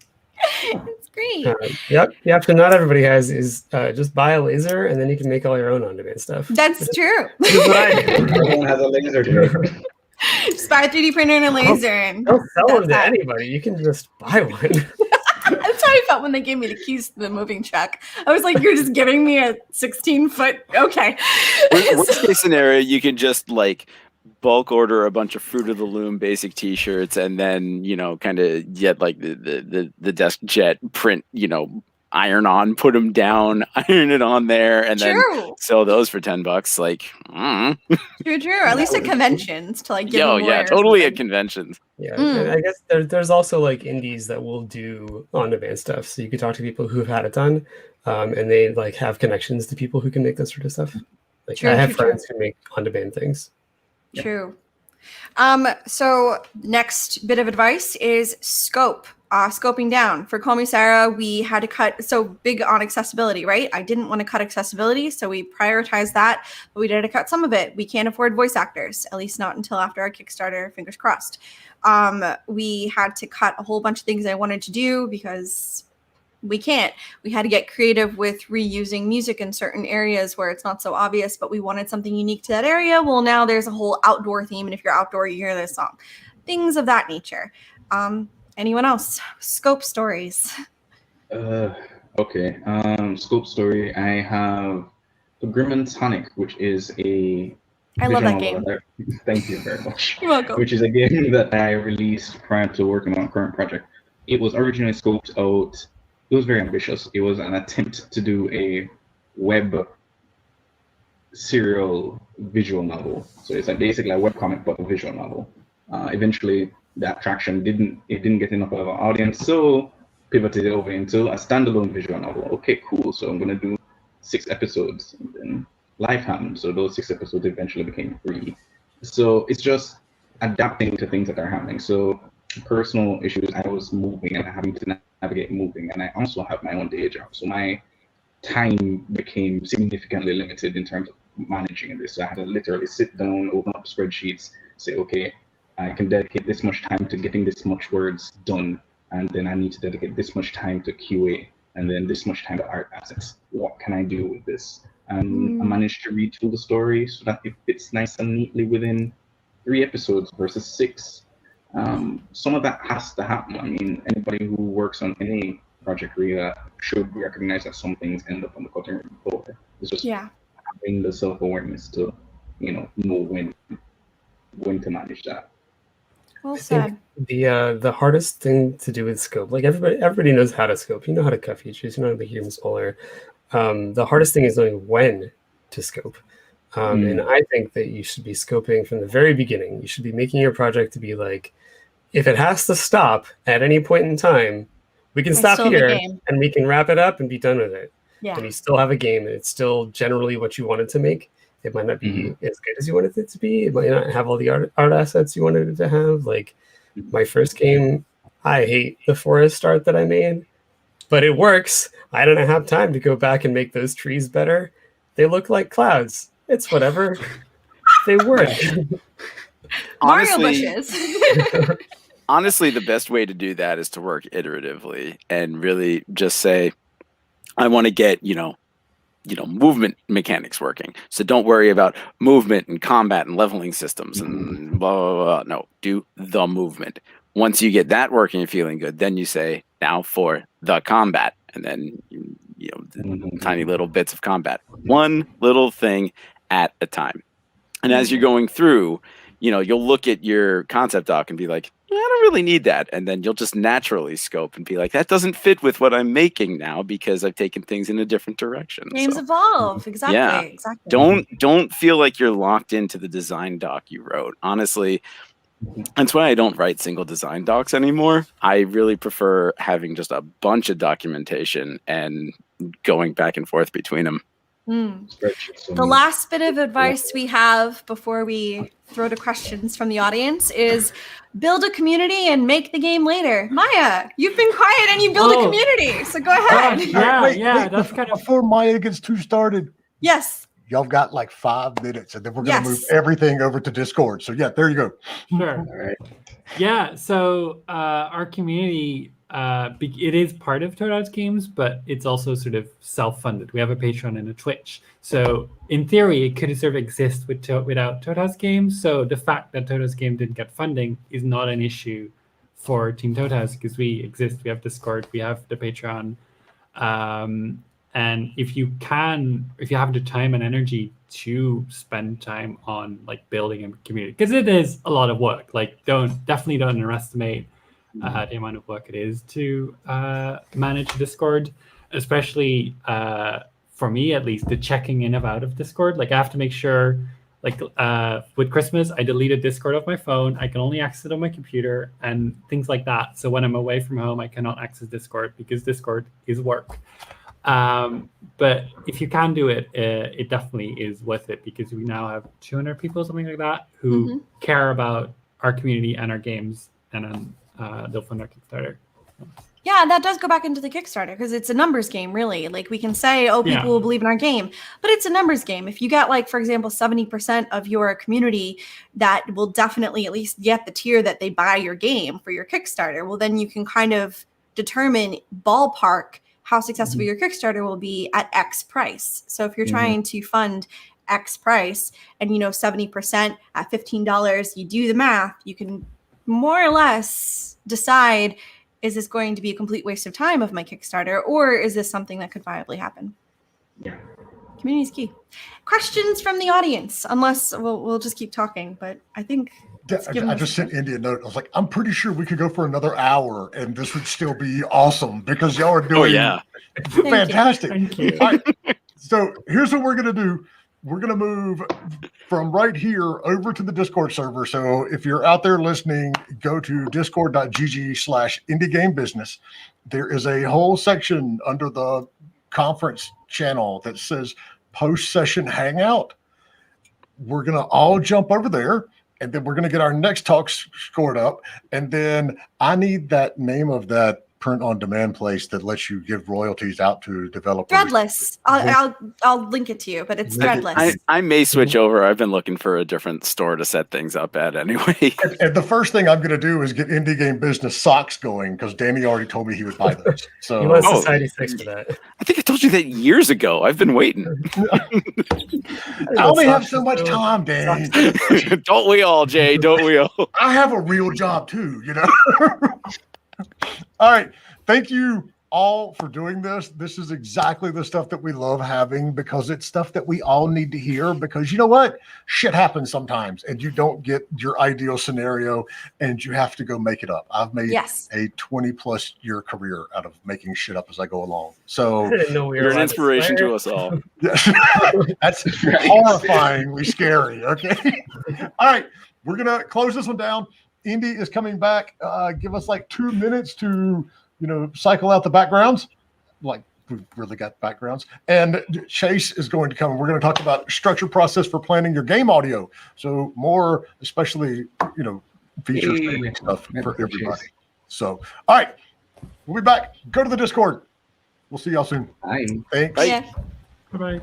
It's great. Yep. So not everybody has is just buy a laser and then you can make all your own on-demand stuff. That's true. Which is what I do. Everyone has a laser today. Just buy a 3D printer and a laser. And don't sell them to anybody. You can just buy one. That's how I felt when they gave me the keys to the moving truck. I was like, you're just giving me a 16-foot. Okay. Worst case scenario, you can just bulk order a bunch of Fruit of the Loom basic t-shirts and then, kind of get the desk jet print, iron on, put them down, iron it on there, and then sell those for $10. True. At least at conventions to give them yeah, totally at conventions. Yeah, and I guess there's also indies that will do on-demand stuff. So you could talk to people who've had it done, and they have connections to people who can make that sort of stuff. I have friends who make on-demand things. True. So next bit of advice is scope. Scoping down. For Call Me Sarah, we had to cut, so big on accessibility, right? I didn't want to cut accessibility, so we prioritized that, but we had to cut some of it. We can't afford voice actors, at least not until after our Kickstarter, fingers crossed. We had to cut a whole bunch of things I wanted to do because we can't. We had to get creative with reusing music in certain areas where it's not so obvious, but we wanted something unique to that area. Well, now there's a whole outdoor theme, and if you're outdoor, you hear this song. Things of that nature. Anyone else? Scope stories. Okay. Scope story. I have the Grim and Tonic, which is a I love that visual game. novel thank you very much. You're welcome. Which is a game that I released prior to working on a current project. It was originally scoped out. It was very ambitious. It was an attempt to do a web serial visual novel. So it's like basically a webcomic but a visual novel. Eventually, that traction didn't get enough of an audience, so pivoted it over into a standalone visual novel. Okay, cool. So I'm gonna do 6 episodes, and then life happened. So those 6 episodes eventually became 3. So it's just adapting to things that are happening. So personal issues, I was moving and having to navigate moving, and I also have my own day job. So my time became significantly limited in terms of managing this. So I had to literally sit down, open up spreadsheets, say, okay, I can dedicate this much time to getting this much words done, and then I need to dedicate this much time to QA, and then this much time to art assets. What can I do with this? And I managed to retool the story so that it fits nice and neatly within 3 episodes versus 6. Some of that has to happen. I mean, anybody who works on any project really should recognize that some things end up on the cutting room floor. It's just having the self-awareness to, know when to manage that. Well I said. think the hardest thing to do with scope, like everybody knows how to scope. You know how to cut features. You know how to make them smaller. The hardest thing is knowing when to scope. And I think that you should be scoping from the very beginning. You should be making your project to be like, if it has to stop at any point in time, we can stop here and we can wrap it up and be done with it. Yeah. And you still have a game, and it's still generally what you wanted to make. It might not be as good as you wanted it to be. It might not have all the art assets you wanted it to have. Like my first game, I hate the forest art that I made, but it works. I don't have time to go back and make those trees better. They look like clouds. It's whatever. They work. Mario bushes. Honestly, the best way to do that is to work iteratively and really just say, I want to get, movement mechanics working. So don't worry about movement and combat and leveling systems and blah, blah, blah. No, do the movement. Once you get that working and feeling good, then you say, now for the combat. And then, the tiny little bits of combat. One little thing at a time. And as you're going through, you'll look at your concept doc and be like, I don't really need that. And then you'll just naturally scope and be like, that doesn't fit with what I'm making now because I've taken things in a different direction. Games evolve. Exactly. Yeah. Exactly. Don't feel like you're locked into the design doc you wrote. Honestly, that's why I don't write single design docs anymore. I really prefer having just a bunch of documentation and going back and forth between them. The last bit of advice we have before we throw to questions from the audience is build a community and make the game later. Maya, you've been quiet and you build a community, so go ahead. Wait, that's kind of before Maya gets too started. Yes. Y'all got like 5 minutes, and then we're going to move everything over to Discord. So yeah, there you go. Sure. All right. Yeah. So our community, it is part of Toadhouse Games, but it's also sort of self-funded. We have a Patreon and a Twitch. So in theory, it could sort of exist without Toadhouse Games. So the fact that Toadhouse Game didn't get funding is not an issue for Team Toadhouse because we exist. We have Discord. We have the Patreon. And if you have the time and energy to spend time on like building a community, because it is a lot of work. Like definitely don't underestimate the amount of work it is to manage Discord, especially for me at least, the checking in and out of Discord. Like I have to make sure, like with Christmas, I deleted Discord off my phone. I can only access it on my computer and things like that. So when I'm away from home, I cannot access Discord because Discord is work. But if you can do it, it definitely is worth it because we now have 200 people, something like that, who care about our community and our games, and then they'll fund our Kickstarter. Yeah, that does go back into the Kickstarter because it's a numbers game, really. Like we can say, people will believe in our game, but it's a numbers game. If you get like, for example, 70% of your community that will definitely at least get the tier that they buy your game for your Kickstarter, well, then you can kind of determine ballpark how successful your Kickstarter will be at X price. So if you're Mhm. trying to fund X price and 70% at $15, you do the math, you can more or less decide, is this going to be a complete waste of time of my Kickstarter, or is this something that could viably happen? Yeah. Community is key. Questions from the audience, unless we'll just keep talking, but I think I just sent Indy a note. I was like, I'm pretty sure we could go for another hour and this would still be awesome because y'all are doing fantastic. Thank you. All right. So here's what we're going to do. We're going to move from right here over to the Discord server. So if you're out there listening, go to discord.gg/indiegamebusiness. There is a whole section under the conference channel that says post-session hangout. We're going to all jump over there, and then we're going to get our next talks scored up. And then I need that name of that print-on-demand place that lets you give royalties out to developers. Threadless. I'll link it to you, but it's Threadless. I may switch over. I've been looking for a different store to set things up at anyway. And the first thing I'm going to do is get Indie Game Business socks going because Danny already told me he would buy those. So You want Society 6 for that. I think I told you that years ago. I've been waiting. I only have so much time, Danny. Don't we all, Jay? Don't we all? I have a real job too, All right. Thank you all for doing this. This is exactly the stuff that we love having because it's stuff that we all need to hear because you know what? Shit happens sometimes and you don't get your ideal scenario and you have to go make it up. I've made a 20+ year career out of making shit up as I go along. So I didn't know we were you're an allowed inspiration swear. to us all. That's horrifyingly scary. Okay. All right. We're going to close this one down. Indy is coming back. Give us like 2 minutes to, cycle out the backgrounds. Like we've really got backgrounds. And Chase is going to come. We're going to talk about structure process for planning your game audio. So more, especially, features and stuff for everybody. So, all right, we'll be back. Go to the Discord. We'll see y'all soon. Bye. Thanks. Bye. Yeah. Bye-bye.